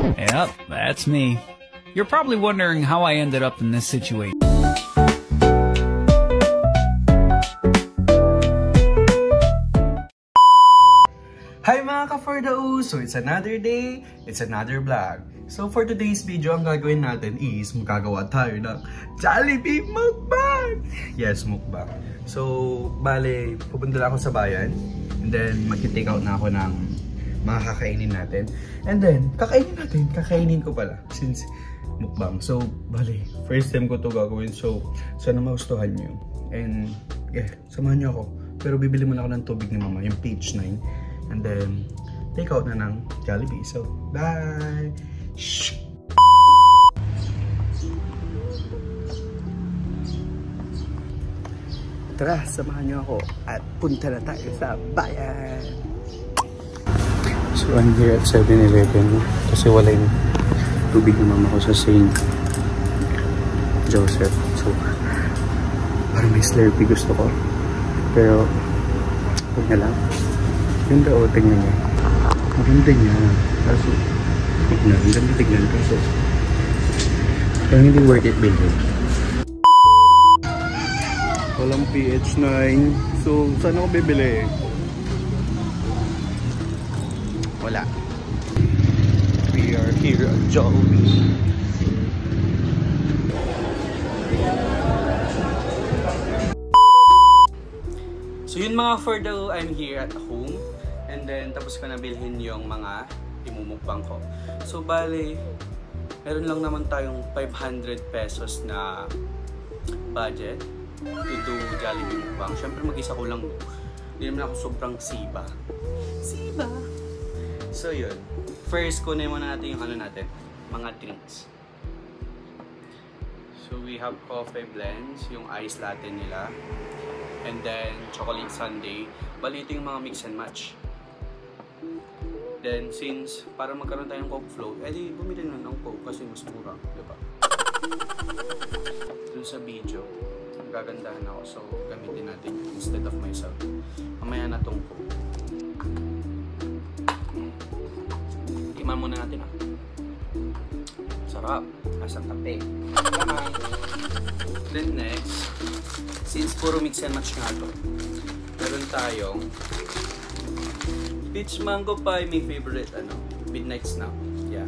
Yep, that's me. You're probably wondering how I ended up in this situation. Hi mga ka-4dao! So it's another day, it's another vlog. So for today's video, ang gagawin natin is magagawa tayo ng Jollibee mukbang! Yes, mukbang. So, bale, pupunta lang ako sa bayan. And then, mag-take out na ako ng mga kakainin natin. And then, kakainin ko pala. Since mukbang. So, bale, first time ko to gagawin. So, sana magustuhan nyo. And, yeah, samahan nyo ako. Pero bibili muna ako ng tubig ni mama, yung page 9. And then, take out na ng Jollibee. So, bye! Shh! Tara, samahan niyo ako at punta na tayo sa bayan! So, I'm here at 7-Eleven kasi wala yung tubig na mama ko sa St. Joseph. So, parang may Slurpee gusto ko. Pero, huwag na lang. Yung daw, tingnan niya. Maganda niya. Kaso, huwag na. Ang ganda tignan. Kaso, parang hindi worth it bilhin. Walang PH9. So, saan ako bibili? Wala. We are here at Jollibee. So yun mga for-dao, I'm here at home. And then, tapos ko na bilhin yung mga imumukbang ko. So, bale, meron lang naman tayong 500 pesos na budget to do Jollibee mukbang. Siyempre, mag-isa ko lang. Hindi naman ako sobrang siba. So, yun. First, kunin muna natin yung ano natin. Mga drinks. So, we have coffee blends, yung ice latte nila. And then, chocolate sundae. Bali, ito yung mga mix and match. Then, since para magkaroon tayong Coke float, edi bumili na ng Coke kasi mas mura, diba? Dun sa video, gagandahan ako. So, gamitin natin yun instead of myself. Mamaya na tong Coke. Timan muna natin ah. Sarap. Asang kape. Then next, since puro mix and match nga to, meron tayong peach mango pie, my favorite, midnight snack. Yeah,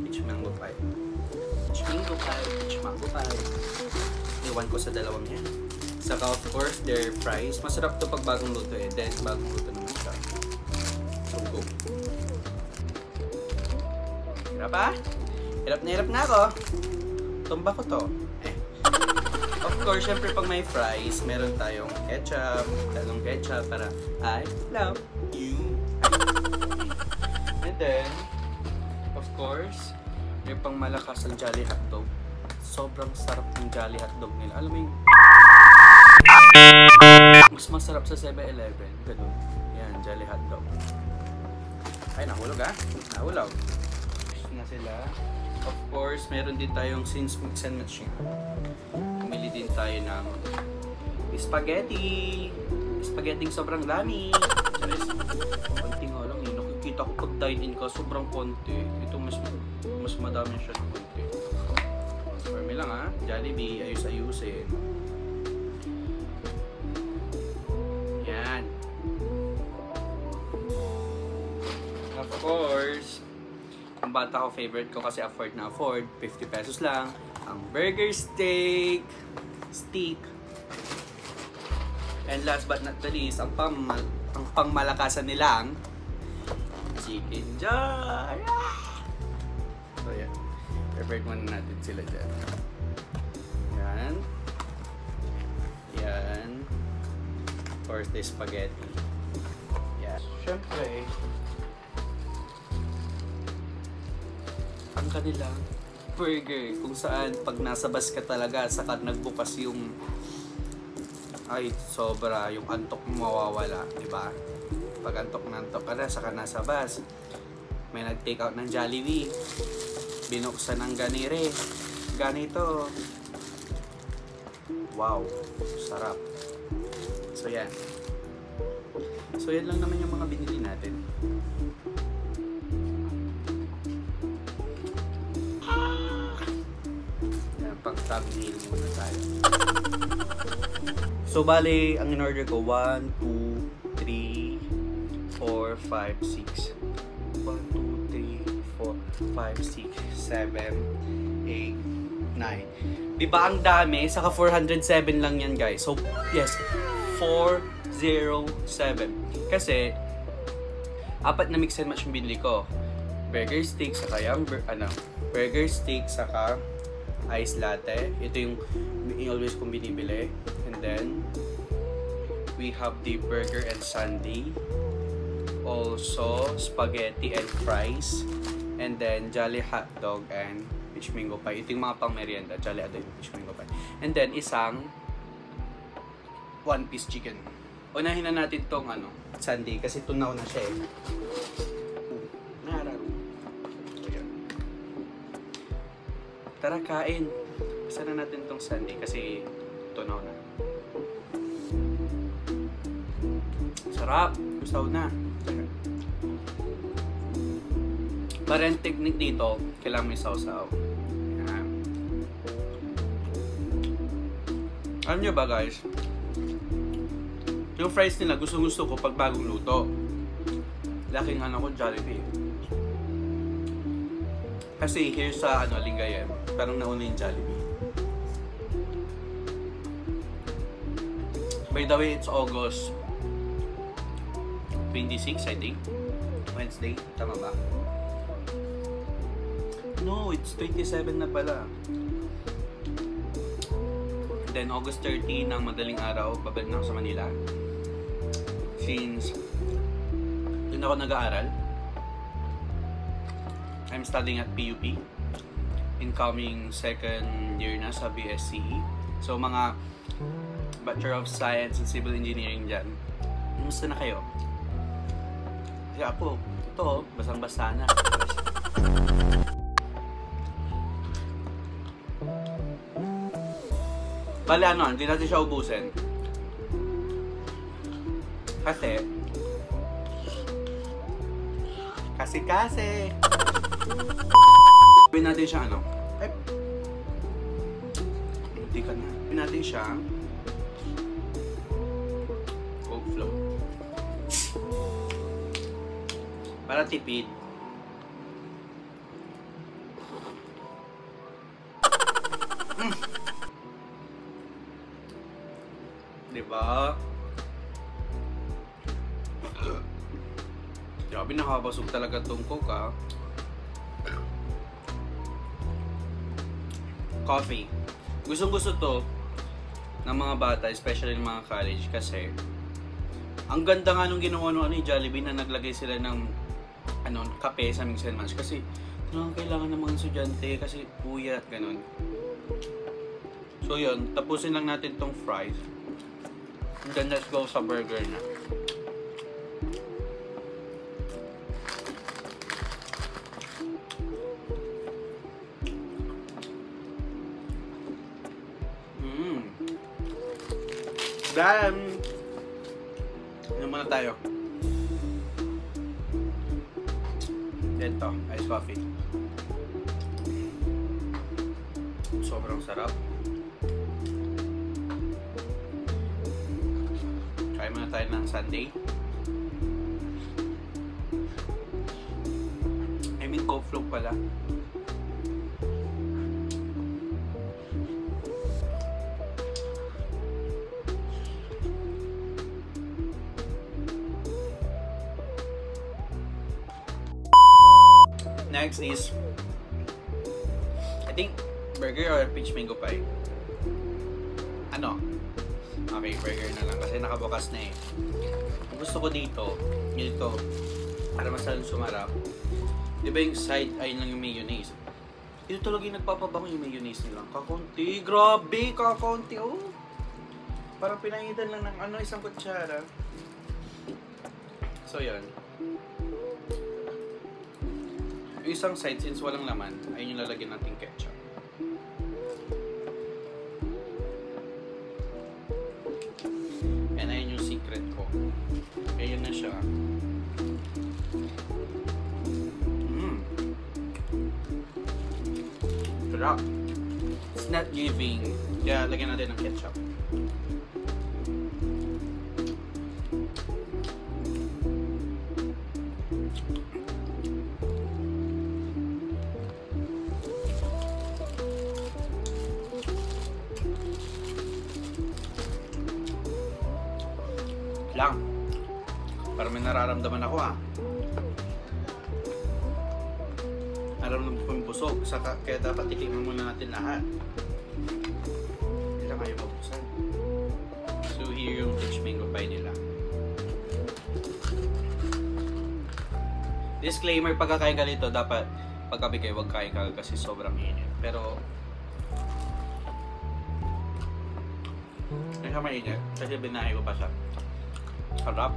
peach mango pie. Peach mango pie. Iwan ko sa dalawang yan. Saka of course, their fries. Masarap to pag bagong luto eh. Then bagong luto naman siya. So go. Hirap ah? Hirap na ako. Tumba ko to. Of course, syempre pag may fries, meron tayong ketchup, talong ketchup para I love you. And then, of course, may pang malakas ang Jolly Hotdog. Sobrang sarap ng Jolly Hotdog nila. Alam mo yung mas masarap sa 7-Eleven. Ganun. Yan, Jolly Hotdog. Ay, nahulog ah. Nahulog. Na sila. Of course, meron din tayong since mix and match. Pumili din tayo ng spaghetti. Spaghetti sobrang dami. Konting nga lang eh. Nakikita ko pag dine-in ka, sobrang konti. Ito mas madami siya ng konti. Firme lang ha. Jollibee, ayus-ayusin. Yan. Of course, ang bata ko, favorite ko kasi afford na afford. 50 pesos lang. Ang burger steak. And last but not the least, ang pangmalakasan nilang chicken jar. So yan. Favorite muna natin sila dyan. Yan. Yan. Of course, the spaghetti. Yan. Siyempre, ang kanilang burger, kung saan pag nasa bus ka talaga, saka nagbukas yung ay sobra, yung antok mo mawawala, diba? Pag antok ka na, saka nasa bus, may nag-take out ng Jollibee, binuksan ng ganito, wow, sarap. So yan lang naman yung mga binili natin. thumbnail muna tayo. So, bale, ang in-order ko, 1, 2, 3, 4, 5, 6. 1, 2, 3, 4, 5, 6, 7, 8, 9. Diba ang dami? Saka 407 lang yan, guys. So, yes, 407. Kasi, 4 na mix and match yung binili ko. Burger steak, saka yung, burger steak, saka ice latte. Ito yung always kong binibili. And then, we have the burger and sundae. Also, spaghetti and fries. And then, Jolly hot dog and peach mango pie. Ito yung mga pang merienda. Jolly hot dog and peach mango pie. And then, isang one-piece chicken. Unahin na natin tong sundae kasi tunaw na siya eh. Tara, kain. Isa na natin tong sundae kasi tunaw na. Sarap. Gustaw na. Pero yung technique dito, kailangan may sausaw. Yan. Alam nyo ba guys? Yung fries nila, gusto ko pag bagong luto. Laking ko Jollibee. Kasi here sa Lingayen, parang nauna yung Jollibee. By the way, it's August 26, I think. Wednesday, tama ba? No, it's 27 na pala. Then August 30 ng madaling araw, babalik na ako sa Manila. Since doon ako nag-aaral. I'm studying at PUP. Incoming second year na sa BSCE. So mga Bachelor of Science and Civil Engineering dyan. Kumusta na kayo? Kasi ako, ito, basang-basa na. Bale hindi natin siya ubusin. Kasi gawin natin siya hindi ka na. Gawin natin siya Coke float. Para tipid. Diba? Grabe, nakabasog talaga tong Coke Coffee. Gustong-gusto to ng mga bata, especially ng mga college kasi ang ganda nga nung ginawa ni Jollibee na naglagay sila ng kape sa mix and match kasi kailangan ng mga estudyante kasi puyat, ganun. So yun, tapusin lang natin tong fries. And then let's go sa burger na. Then, ano muna tayo? Ito, iced coffee. Sobrang sarap. Try muna tayo ng sundae. I mean, Coke float pala. Next is, I think, burger or peach mango pie. Okay, burger na lang kasi nakabukas na eh. Ang gusto ko dito, para mas lalong sumarap. Di ba yung side ay lang yung mayonnaise? Ito talaga yung nagpapabango yung mayonnaise nila. Kakunti, grabe, kakunti, oh. Parang pinahitan lang ng isang kutsara. So yan. Yung isang side, since walang laman, ayun yung lalagyan natin ketchup. And ayun yung secret ko. Ayun na siya. Sarap. It's not giving. Kaya lagyan natin ng ketchup. Lang. Para may nararamdaman ako Nararamdaman ko yung busog. Kaya dapat titignan muna natin lahat. Hindi lang kayo mabuksan. So here yung peach mango pie nila. Disclaimer, pagkakain ka dito, dapat pagkabi kayo, huwag kain ka kasi sobrang init. Pero hindi siya mainit kasi binahay ko pa siya. Sarap.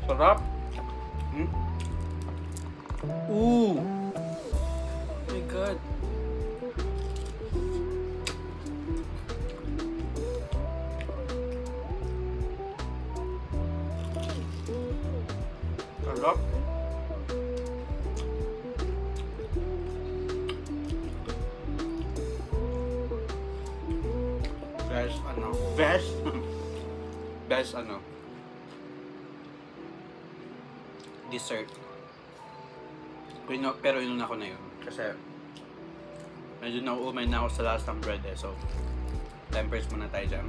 Sarap. Ooh. Oh my God. Sarap. Best dessert. Pero inuna ko na yun kasi medyo nauumay na ako sa last ng bread so tempers muna tayo dyan.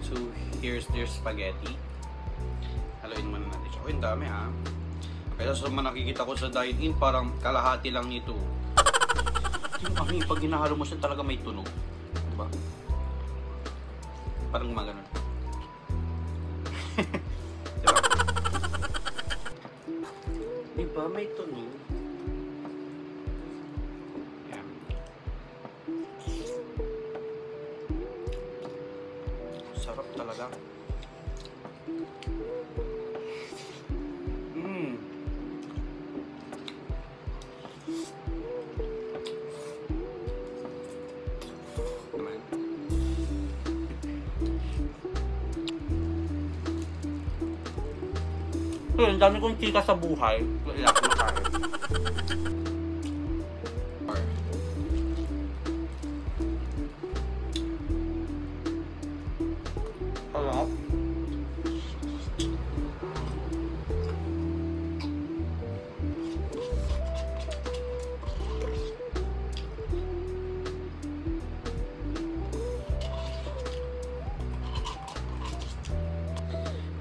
So here's their spaghetti. Haluin muna natin siya. Ang dami kaya sa mga nakikita ko sa dine-in parang kalahati lang nito. Yung pag ginahalo mo siya talaga may tunog, diba? Parang maganon. Diba? Diba may tunog? Yan. Sarap talaga. So, ang dami kong chika sa buhay. Wala ko makain. Sarap.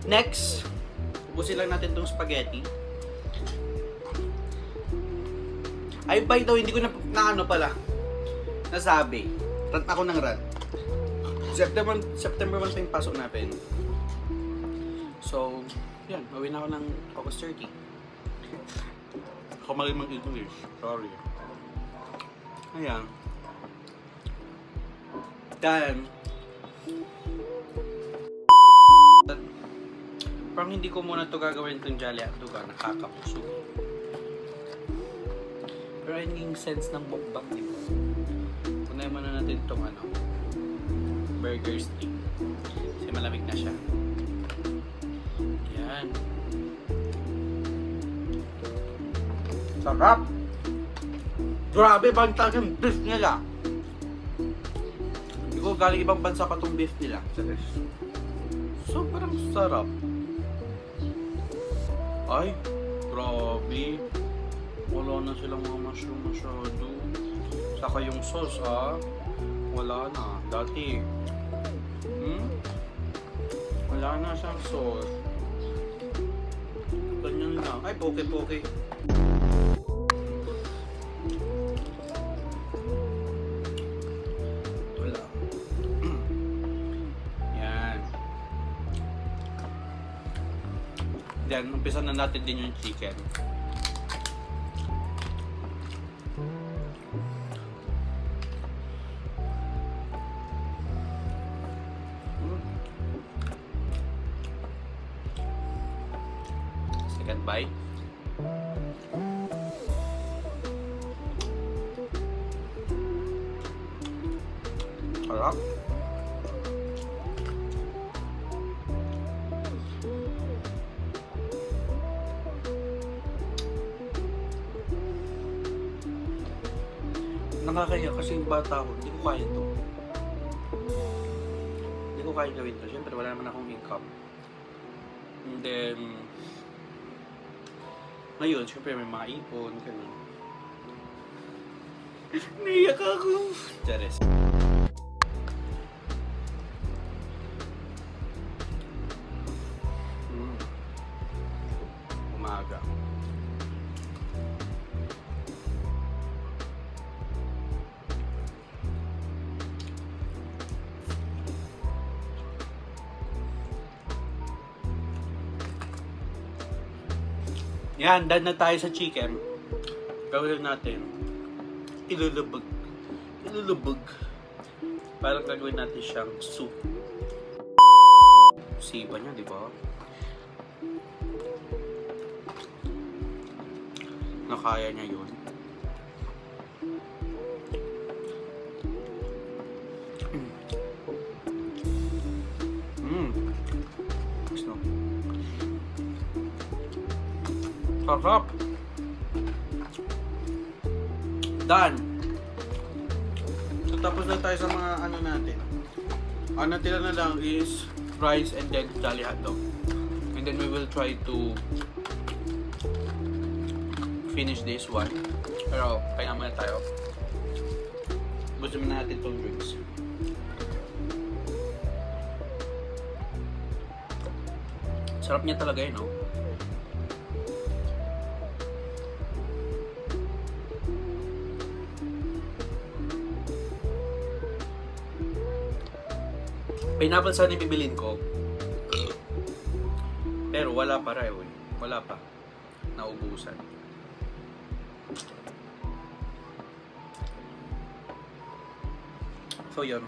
Next, ubusin lang natin itong spaghetti. Ay, by the way, hindi ko na ano pala nasabi. Rant ako ng rant. September 1 pa yung pasok natin. So, yan. Mawin ako ng August 30. Ako mali mag-English. Sorry. Ayan. Then, parang hindi ko muna ito gagawin itong Jolly Hotdog nakakapuso. Pero yung sense ng mukbang, di ba? Unahin muna natin itong burger stick. Kasi malamig na siya. Yan. Sarap! Grabe, bantag yung beef nila. Hindi ko galing ibang bansa pa itong beef nila. Sobrang sarap. Ay, grabe. Wala na silang mga mushroom masyado. Saka yung sauce, wala na. Dati, wala na siyang sauce. Ganyan lang. Ay, poke-poke. Wala. Yan. Then, umpisa na natin din yung chicken. Second bite. Sarap. nakakaya kasi yung bata ko, hindi ko kaya to. Hindi ko kaya gawin to. Siyempre, wala naman akong income. And then, ngayon, siyempre may mga ipon, ganun. Naiyak ako. Charis. Umaga. Yan, dahil na tayo sa chicken. Gawin natin. Ilulubog. Ilulubog. Parang gagawin natin siyang soup. Siba niya, di ba? Nakaya niya yun. Gusto. Sarap. Done. So tapos na tayo sa mga ano natin. Ang natira na lang is rice and then jolly hotdog. And then we will try to finish this one. Pero kaya muna tayo. Gusto muna natin itong drinks. Sarap niya talaga yun, no? Pineapple sana yung bibilin ko. Pero wala pa rin, wala pa. Naubusan. So yun.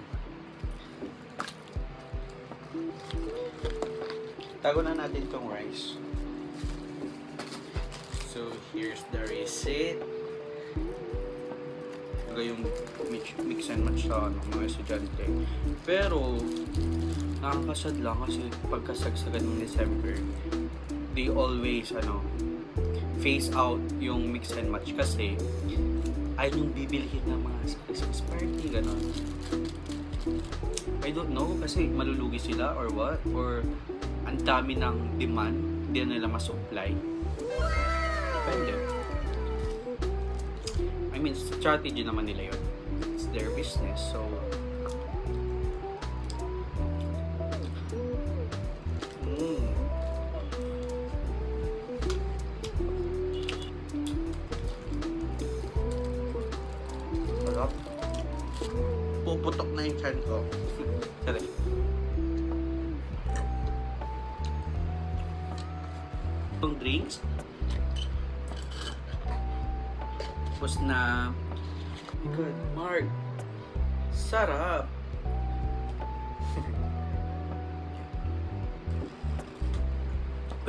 Tago na natin itong rice. So here's the receipt. Yung mix and match sa mga estudyante. Pero nakakasad lang kasi pagkasagsagan ng December, they always phase out yung mix and match kasi ay yung bibilhin ng mga Christmas party, gano'n. I don't know kasi malulugi sila or what, or ang dami ng demand, hindi na nila masupply. Depende. I mean, strategy naman nila yun. It's their business, so sarap. Puputok na yung chan ko. Sorry. Itong drinks tapos na good, Mark. Sarap.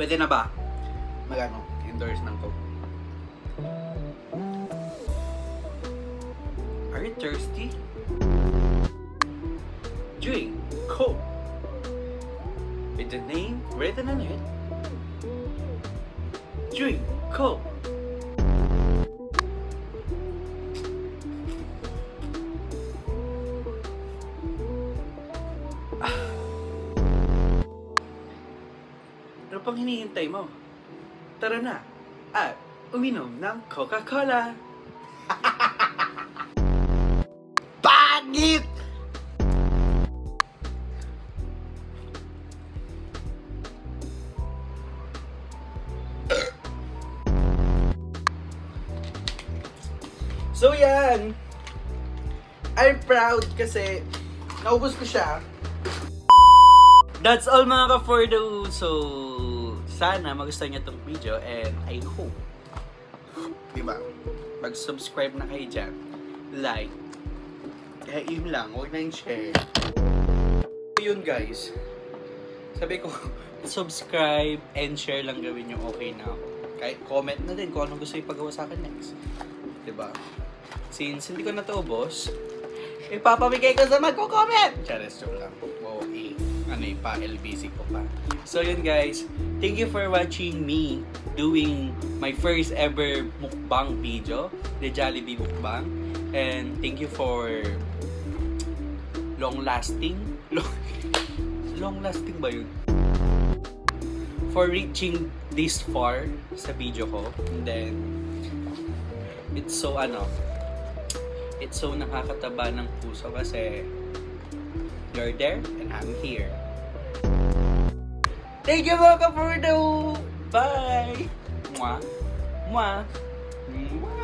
Pwede na ba? Endorse ng Coke. Are you thirsty? Drink Coke. With the name written on it. Drink Coke. Ano pang hinihintay mo? Tara na at uminom ng Coca-Cola! Pangit! So yan! I'm proud kasi naubos ko siya. That's all mga ka-for-the-oo. So, sana magustuhan niyo itong video and I hope, diba, mag-subscribe na kayo dyan, like, kaya yun lang, huwag na yung share. Yun guys, sabi ko, subscribe and share lang gawin yung okay na ako. Kahit comment na din kung anong gusto yung pagawa sa akin next. Diba? Since hindi ko na to, boss, ipapamigay ko sa magko-comment! Charis, joke lang. Pa-LBC ko pa. So yun guys, thank you for watching me doing my first ever mukbang video, the Jollibee mukbang. And thank you for long-lasting ba yun? For reaching this far sa video ko. And then, it's so nakakataba ng puso kasi you're there and I'm here. Thank you mga ka-Fordo! Bye! Mwah! Mwah! Mwah!